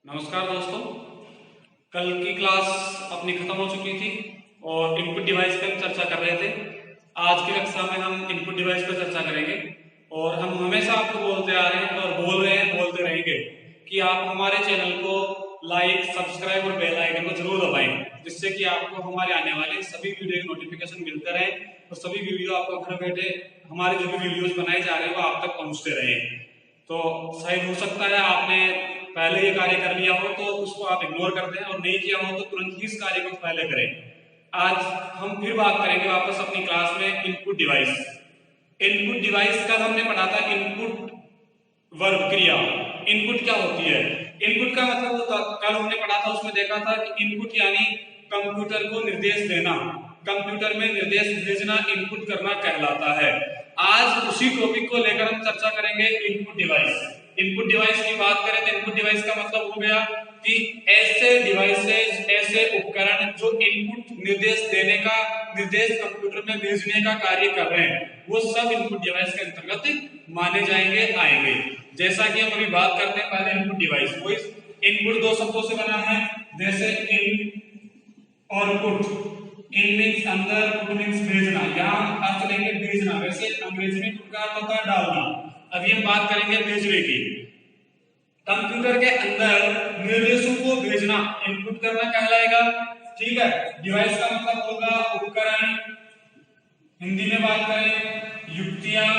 नमस्कार दोस्तों। कल की क्लास अपनी खत्म हो चुकी थी और इनपुट डिवाइस पर चर्चा कर रहे थे। आज की कक्षा में हम इनपुट डिवाइस पर चर्चा करेंगे और हम हमेशा आपको बोलते आ रहे हैं और बोल रहे हैं, बोलते रहेंगे कि आप हमारे चैनल को लाइक, सब्सक्राइब और बेल आइकन को जरूर दबाएं, जिससे कि आपको हमारे आने वाले सभी वीडियो के नोटिफिकेशन मिलते रहे और सभी वीडियो आपको घर बैठे हमारे जो भी वीडियोज बनाए जा रहे हैं वो आप तक पहुंचते रहे। तो शायद हो सकता है आपने पहले ये कार्य कर लिया हो तो उसको आप इग्नोर कर दें और नहीं किया हो तो तुरंत ही इस कार्य को पहले करें। आज हम फिर बात करेंगे वापस अपनी क्लास में इनपुट डिवाइस। इनपुट डिवाइस का हमने पढ़ा था इनपुट वर्ब क्रिया। इनपुट क्या होती है? इनपुट का मतलब कल हमने पढ़ा था, उसमें देखा था कि इनपुट यानी कंप्यूटर को निर्देश देना, कंप्यूटर में निर्देश भेजना इनपुट करना कहलाता है। आज उसी टॉपिक को लेकर हम चर्चा करेंगे इनपुट डिवाइस। इनपुट डिवाइस की बात करें तो इनपुट डिवाइस का मतलब हो गया कि ऐसे डिवाइसेस, ऐसे उपकरण जो इनपुट निर्देश देने का, निर्देश कंप्यूटर में भेजने का कार्य कर रहे हैं, वो सब इनपुट डिवाइस के अंतर्गत माने जाएंगे, आएंगे। जैसा कि हम अभी बात करते हैं पहले इनपुट डिवाइस। वो इनपुट दो शब्दों से बना है, जैसे इन और पुट। इन मीन्स अंदर, पुट मीन्स भेजना। यहाँ अर्थ लेंगे भेजना, वैसे अंग्रेजी में पुट का अर्थ होता है डालना। अभी हम बात करेंगे भेजने की। कंप्यूटर के अंदर निर्देशों को भेजना इनपुट करना कहलाएगा। ठीक है। डिवाइस का मतलब होगा उपकरण, हिंदी में बात करें युक्तियां,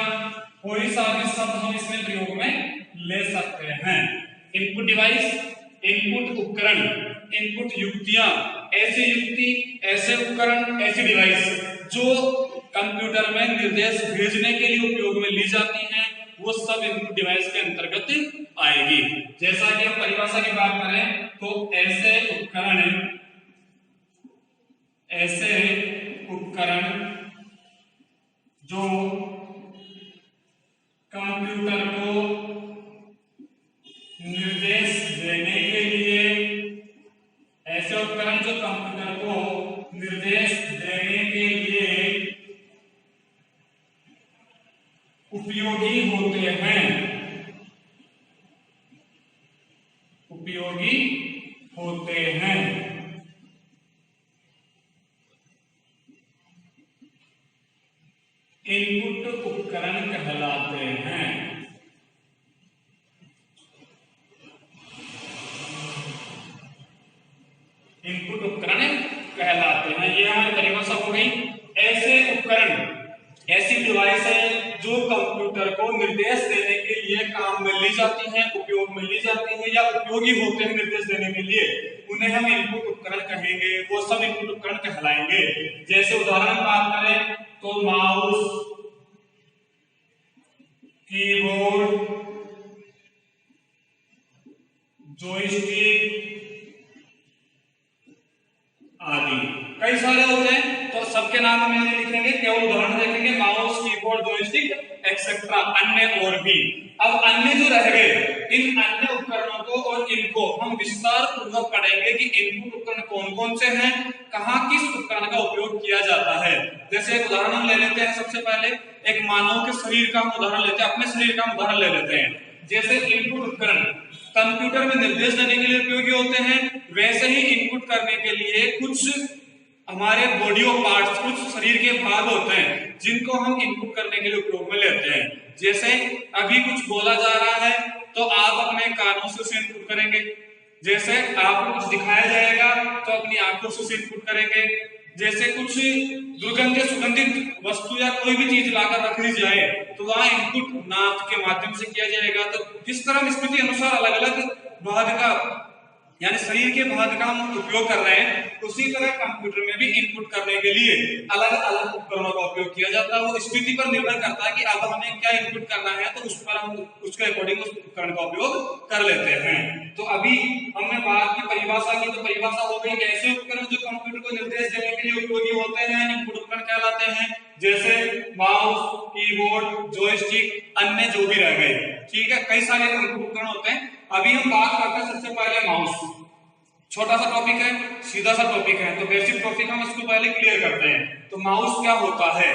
कोई सा भी शब्द हम इसमें प्रयोग में ले सकते हैं। इनपुट डिवाइस, इनपुट उपकरण, इनपुट युक्तियां, ऐसी युक्ति, ऐसे उपकरण, ऐसी डिवाइस जो कंप्यूटर में निर्देश भेजने के लिए उपयोग में ली जाती हैं, वो सब इनपुट डिवाइस के अंतर्गत आएगी। जैसा कि हम परिभाषा की बात करें तो ऐसे उपकरण जो कंप्यूटर को निर्देश देने के लिए, ऐसे उपकरण जो कंप्यूटर को निर्देश देने के लिए उपयोगी होते हैं, उपयोगी होते हैं। इनपुट उपकरण कहलाते हैं। इनपुट उपकरण कहलाते हैं। ये हमारी परिभाषा हो गई। ऐसे उपकरण, ऐसी डिवाइस है जो कंप्यूटर को निर्देश देने के लिए काम में ली जाती हैं, उपयोग में ली जाती हैं या उपयोगी होते हैं निर्देश देने के लिए, उन्हें हम इनपुट उपकरण कहेंगे। वो सब इनपुट उपकरण कहलाएंगे। जैसे उदाहरण बात करें तो माउस, कीबोर्ड, जॉयस्टिक आदि कई सारे होते हैं। तो सबके नाम हम यहाँ लिखेंगे, केवल उदाहरण देखेंगे, माउस, कीबोर्ड, जॉयस्टिक एक्सेट्रा, अन्य और भी। अब अन्य जो रह गए, इन अन्य उपकरणों को और इनको हम विस्तार पूर्वक पढ़ेंगे कि इनपुट उपकरण कौन कौन से हैं, कहाँ किस उपकरण का उपयोग किया जाता है। जैसे एक उदाहरण हम ले लेते हैं। सबसे पहले एक मानव के शरीर का हम उदाहरण लेते हैं, अपने शरीर का उदाहरण ले लेते हैं। जैसे इनपुट उपकरण कंप्यूटर में निर्देश देने के लिए उपयोगी होते हैं, वैसे ही इनपुट करने के लिए कुछ हमारे बॉडी ऑफ पार्ट्स, कुछ शरीर के भाग होते हैं जिनको हम इनपुट करने के लिए उपयोग में लेते हैं। जैसे अभी कुछ बोला जा रहा है तो आप अपने कानों से उसे इनपुट करेंगे। जैसे आपको कुछ दिखाया जाएगा तो अपनी आंखों से उसे इनपुट करेंगे। जैसे कुछ दुर्गंध, सुगंधित वस्तु या कोई भी चीज लाकर रख ली जाए तो वहां इनपुट नाक के माध्यम से किया जाएगा। तो जिस तरह हम स्थिति अनुसार अलग अलग भाग का, यानी शरीर के भाग का हम उपयोग कर रहे हैं, उसी तरह कंप्यूटर में भी इनपुट करने के लिए अलग अलग उपकरणों का उपयोग किया जाता है। वो स्थिति पर निर्भर करता है कि अब हमें क्या इनपुट करना है, तो उस पर हम उसके अकॉर्डिंग उस उपकरण का उपयोग कर लेते हैं। तो अभी हमने बात की परिभाषा की, तो परिभाषा हो गई ऐसे उपकरण जो कंप्यूटर को निर्देश देने के लिए उपयोगी होते हैं, इनपुट उपकरण कहलाते हैं। जैसे माउस, कीबोर्ड, जॉयस्टिक, अन्य जो भी रह गए। ठीक है, कई सारे इनपुट उपकरण होते हैं। अभी हम बात करते हैं सबसे पहले माउस। छोटा सा टॉपिक है, सीधा सा टॉपिक है, तो बेसिक टॉपिक हम इसको पहले क्लियर करते हैं। तो माउस क्या होता है?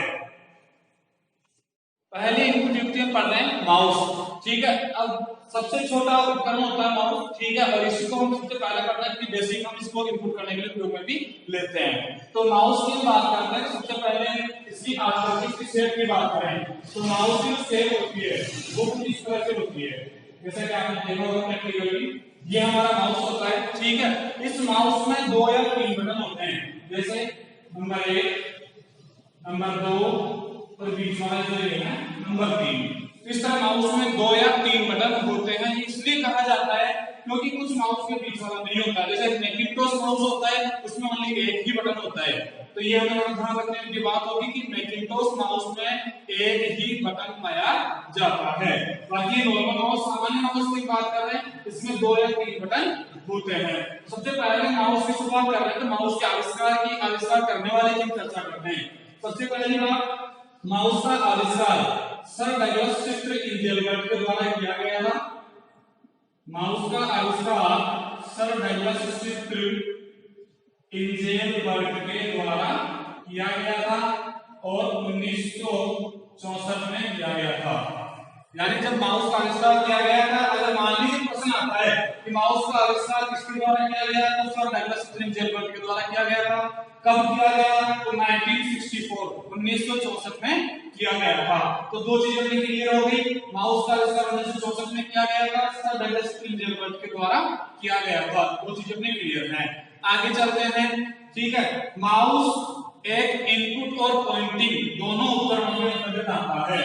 पहले इनपुट युक्ति हम पढ़ रहे हैं माउस, ठीक है। अब सबसे छोटा उपकरण होता है माउस, ठीक है, और इसको हम सबसे पहले पढ़ना है कि बेसिक हम इसको इनपुट करने के लिए उपयोग में भी लेते हैं। तो माउस की बात करते हैं, सबसे पहले इसकी आकृति, इसकी शेप की बात करें तो माउस की शेप होती है वो कुछ इस तरह से होती है, जैसा कि आपने देखा होगा प्रैक्टिकली। ये हमारा माउस होता है, ठीक है। इस माउस में 2 या 3 बटन होते हैं, जैसे नंबर 1, नंबर 2 और बीच वाला जो ये है नंबर 3। इस तरह माउस में 2 या 3 बटन होते हैं। इसलिए कहा जाता है क्योंकि कुछ माउस के बीच वाला नहीं होता, जैसे मैकिंटोश माउस होता है उसमें ओनली एक ही बटन होता है। तो ये हमें ध्यान रखने की बात होगी कि मैकिंटोश माउस में एक ही बटन पाया जाता है। बाकी नॉर्मल माउस, सामान्य माउस की बात कर रहे हैं, इसमें 2 या 3 बटन होते हैं। सबसे पहले माउस की शुरुआत कर रहे हैं तो माउस के आविष्कार करने वाले की चर्चा करते हैं। सबसे पहली बात, माउस का आविष्कार सर डगलस इंजेलबर्ट के द्वारा किया गया था। माउस का आविष्कार सर डगलस इंजेलबर्ट के द्वारा किया गया था और 1964 में किया गया था। यानी जब माउस का आविष्कार किया गया था, अगर मान लीजिए प्रश्न आता है कि माउस का आविष्कार किसके द्वारा किया गया, तो सर डगलस इंजेलबर्ट के द्वारा किया गया था। कब किया गया, तो 1964 में किया गया था। तो 2 चीजें अपनी क्लियर हो गई, माउस का आविष्कार 1964 में किया गया था, सर डगलस इंजेलबर्ट के द्वारा किया गया था। 2 चीजें अपनी क्लियर हैं। आगे चलते हैं, ठीक है। माउस एक इनपुट और पॉइंटिंग दोनों उपकरणों में अंतर्गत आता है।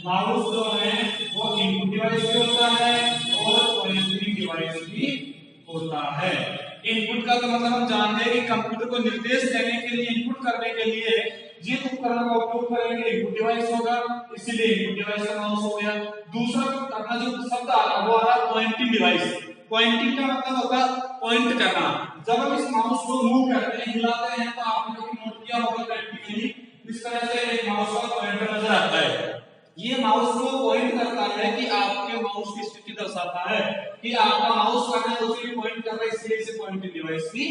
माउस जो है वो इनपुट डिवाइस भी होता है और पॉइंटिंग डिवाइस भी होता है। इनपुट का तो मतलब हम जानते हैं कि कंप्यूटर को निर्देश देने के लिए, इनपुट करने के लिए जिन उपकरणों का उपयोग करेंगे इनपुट डिवाइस होगा, इसीलिए इनपुट डिवाइस का माउस हो गया। दूसरा अपना जो शब्द आ रहा वो आ रहा पॉइंटिंग डिवाइस। पॉइंटिंग का मतलब होगा पॉइंट करना। जब हम इस माउस को मूव करते हैं, हिलाते हैं, तो आपने कभी नोट किया होगा प्रैक्टिकली इस तरह से एक माउस का पॉइंटर नजर आता है। ये माउस को पॉइंट करता है कि आपके माउस की स्थिति दर्शाता है कि आपका माउस कहां है, उसी पॉइंट कर रहा है, इसलिए इसे पॉइंटिंग डिवाइस भी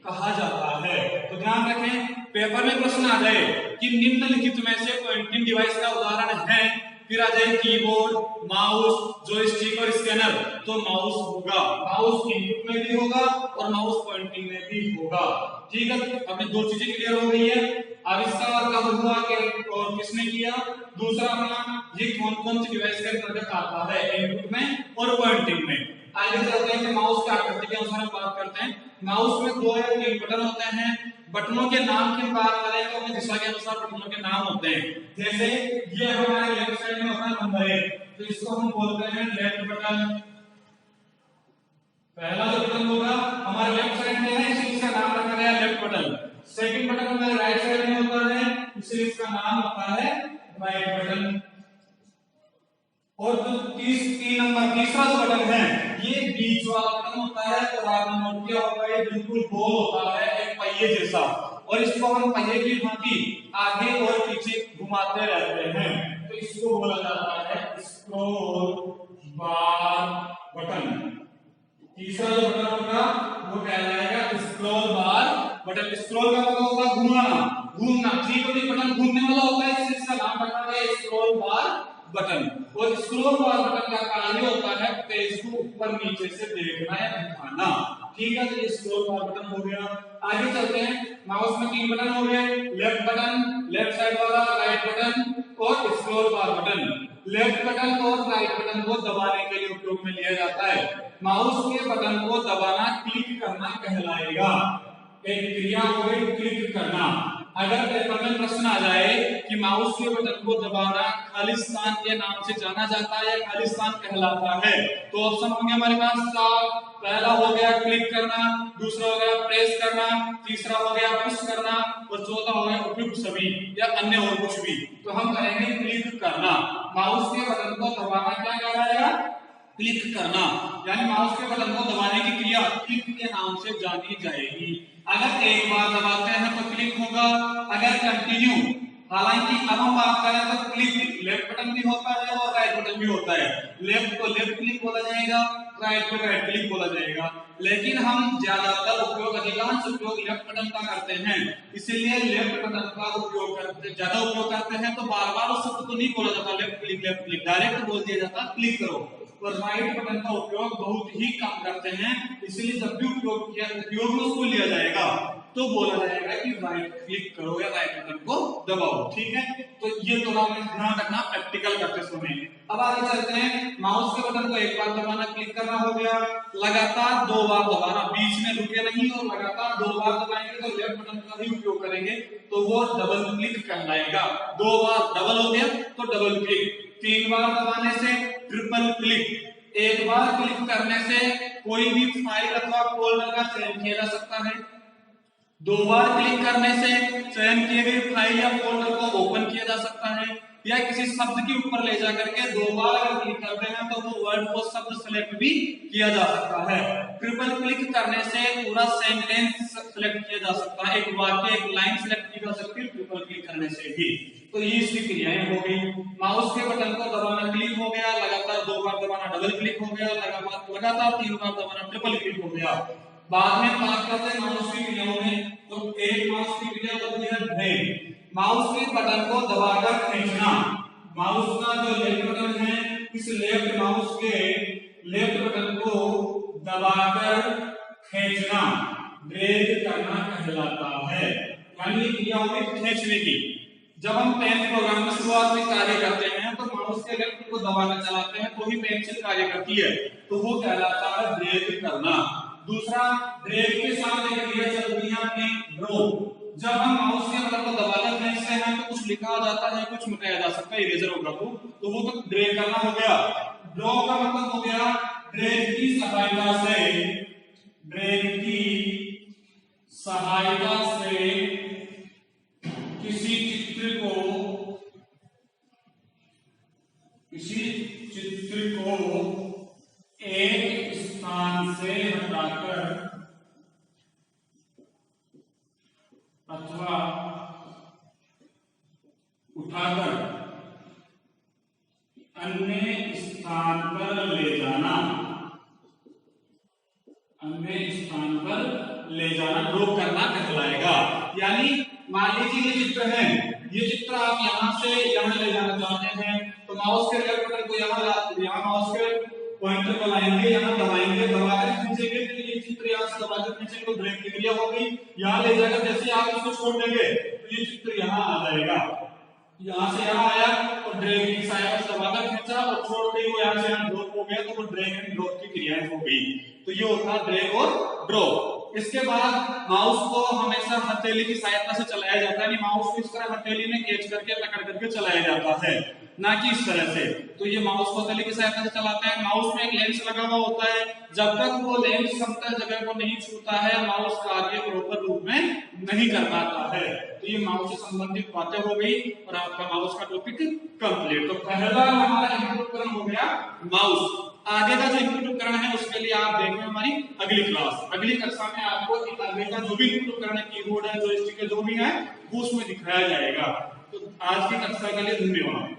कहा जाता है। तो ध्यान रखें, पेपर में प्रश्न आ जाए कि निम्नलिखित में से पॉइंटिंग डिवाइस का उदाहरण है, फिर आ जाए कीबोर्ड, माउस, जॉयस्टिक और स्कैनर, तो माउस होगा। माउस इनपुट में भी होगा और माउस पॉइंटिंग में भी होगा, ठीक है। अपनी 2 चीजें क्लियर हो गई है। आविष्कार कब हुआ और किसने किया, दूसरा अपना ये कौन सी डिवाइस के अंतर्गत आता है, इनपुट में और पॉइंटिंग में। आगे चलते हैं, माउस की आकृति के अनुसार हम बात करते हैं। माउस में 2 या 3 बटन होते हैं। बटनों के नाम की बात करें तो हमें दिशा के अनुसार बटनों के नाम होते हैं। जैसे ये हमारे लेफ्ट साइड में होता है नंबर 1, तो इसको हम बोलते हैं लेफ्ट बटन। पहला जो बटन होगा हमारे लेफ्ट साइड में है, इसलिए इसका नाम रखा गया लेफ्ट बटन। सेकंड बटन हमारे राइट साइड में होता है, इसलिए इसका नाम होता है राइट बटन। और जो तीसरा जो बटन है ये बीच वाला बटन होता है, तो आपने नोट किया होगा ये बिल्कुल गोल होता है, एक पहिए जैसा, और इसको हम पहिए की भांति आगे और पीछे घुमाते रहते हैं, तो इसको बोला जाता है स्क्रॉल बार बटन। तीसरा जो बटन होगा वो कहलाएगा स्क्रॉल बार बटन। स्क्रॉल का मतलब होगा घूमना, ठीक है। बटन घूमने वाला होता है, इसलिए इसका नाम रखा गया स्क्रॉल बार बटन। और स्क्रॉल बार बटन का कार्य होता है पेज को ऊपर नीचे से देखना या दिखाना, ठीक है। तो ये स्क्रॉल बार बटन हो गया। आगे चलते हैं, माउस में 3 बटन हो गए, लेफ्ट बटन, लेफ्ट साइड वाला, राइट बटन और स्क्रॉल बार बटन। लेफ्ट बटन और राइट बटन को दबाने के लिए उपयोग में लिया जाता है। माउस के बटन को दबाना क्लिक करना कहलाएगा। एक क्रिया हो गई क्लिक करना। अगर पेपर में प्रश्न आ जाए कि माउस के बटन को दबाना खालिस्तान के नाम से जाना जाता है या खालिस्तान कहलाता है, तो ऑप्शन होंगे हमारे पास 4। पहला हो गया क्लिक करना, दूसरा हो गया प्रेस करना, तीसरा हो गया पुश करना और चौथा हो गया उपयुक्त सभी या अन्य और कुछ भी। तो हम करेंगे क्लिक करना। माउस के बटन को दबाना क्या कहलाएगा, क्लिक करना। यानी माउस के बटन को दबाने की क्रिया क्लिक के नाम से जानी जाएगी। अगर एक बार दबाते हैं तो क्लिक होगा, अगर कंटिन्यू, हालांकि अब हम बात करें तो क्लिक लेफ्ट बटन भी होता है और राइट बटन भी होता है। लेफ्ट को लेफ्ट क्लिक बोला जाएगा, राइट को राइट क्लिक बोला जाएगा। लेकिन हम ज्यादातर उपयोग, अधिकांश उपयोग लेफ्ट बटन का करते हैं, इसीलिए लेफ्ट बटन का ज्यादा उपयोग करते हैं। तो बार बार उस शब्द को नहीं बोला जाता लेफ्ट क्लिक, डायरेक्ट बोल दिया जाता क्लिक करो। और राइट बटन का उपयोग बहुत ही कम करते हैं, इसलिए जब भी उपयोग में उसको लिया जाएगा तो बोला जाएगा कि राइट क्लिक करो या राइट बटन को दबाओ। ठीक है, तो ये थोड़ा हमें ध्यान रखना प्रैक्टिकल करते समय। अब आगे चलते हैं, माउस के बटन को एक बार दबाना, क्लिक करना हो गया, लगातार 2 बार दबाना, बीच में रुके नहीं, और लगातार 2 बार दबाएंगे तो लेफ्ट बटन का ही उपयोग करेंगे तो वो डबल क्लिक कहलाएगा। 2 बार डबल हो गया तो डबल क्लिक, 3 बार दबाने से ट्रिपल क्लिक, 1 बार क्लिक करने से कोई भी फाइल अथवा फोल्डर का चयन किया जा सकता है, 2 बार क्लिक करने से चयन किए गए फाइल या फोल्डर को ओपन किया जा सकता है, या किसी शब्द के ऊपर ले जाकर के 2 बार अगर क्लिक करते हैं तो वो वर्ड को शब्द सेलेक्ट भी किया जा सकता है। ट्रिपल क्लिक करने से पूरा सेंटेंस सेलेक्ट किया जा सकता है, एक वाक्य, एक लाइन सेलेक्ट की जा सकती है ट्रिपल क्लिक करने से भी। तो ये इसकी क्रियाएं हो गई। माउस के बटन को दबाना क्लिक हो गया, लगातार 2 बार दबाना डबल क्लिक हो गया, लगातार 3 बार दबाना ट्रिपल क्लिक हो गया। बाद में बात करते हैं माउस की क्रियाओं में, तो एक माउस की क्रिया होती है ड्रैग। माउस के बटन को दबाकर खींचना, माउस का जो लेफ्ट बटन है, इस लेफ्ट माउस के लेफ्ट बटन को दबाकर खींचना ड्रैग करना कहलाता है, यानी क्रिया होगी खींचने की। जब हम पेन प्रोग्राम में शुरुआत में कार्य करते हैं तो माउस के लेफ्ट को दबाकर चलाते हैं तो ही पेंसिल कार्य करती है, तो वो कहलाता है ड्रैग करना। दूसरा, ड्रैग के साथ एक क्रिया चलती है अपनी ड्रॉ। जब हम माउस के बटन को दबाकर खींचते हैं तो कुछ लिखा जाता है, कुछ मिटाया जा सकता है, इरेजर होगा तो वो तो ड्रैग करना हो गया। ड्रॉ का मतलब हो गया ड्रैग की सहायता से किसी चित्र को एक स्थान से हटाकर अथवा उठाकर अन्य स्थान पर ले जाना, ड्रॉ करना कहलाएगा। यानी मान लीजिए ये चित्र है, ये चित्र आप यहां से यहां ले जाना चाहते हैं तो माउस के लेफ्ट बटन को यहां माउस के पॉइंटर को लाएंगे, यहां दबाएंगे, दबाकर खींचेंगे तो ये चित्र यहां से दबाकर खींचेंगे तो ड्रैग की क्रिया हो गई। यहां ले जाकर जैसे आप इसको छोड़ देंगे तो ये चित्र यहां आ जाएगा, यहां से यहां आया और ड्रैग की सहायता से दबाकर खींचा और छोड़ के वो यहां से यहां ड्रॉप हो गया तो वो ड्रैग एंड ड्रॉप की क्रियाएं हो गई। तो ये होता है ड्रैग और ड्रॉप। इसके बाद माउस को हमेशा हथेली की सहायता से चलाया जाता है, माउस को इस तरह हथेली में खींच करके पकड़ करके चलाया जाता है, ना कि इस तरह से। तो ये माउस को हथेली की सहायता से चलाते हैं। माउस में एक लेंस लगा हुआ होता है, जब तक वो लेंस समतल जगह को नहीं छूता है माउस कार्य प्रॉपर रूप में नहीं कर पाता है। तो ये माउस से संबंधित बातें हो गई और आपका माउस का टॉपिक कंप्लीट। तो पहला हमारा इनपुट उपकरण हो गया माउस। आगे का जो इनपुट उपकरण है उसके लिए आप देखें हमारी अगली क्लास, अगली कक्षा में आपको आगे का जो भी इनपुट उपकरण है, कीबोर्ड है, जॉयस्टिक है, जो भी है वो उसमें दिखाया जाएगा। तो आज की कक्षा के लिए धन्यवाद।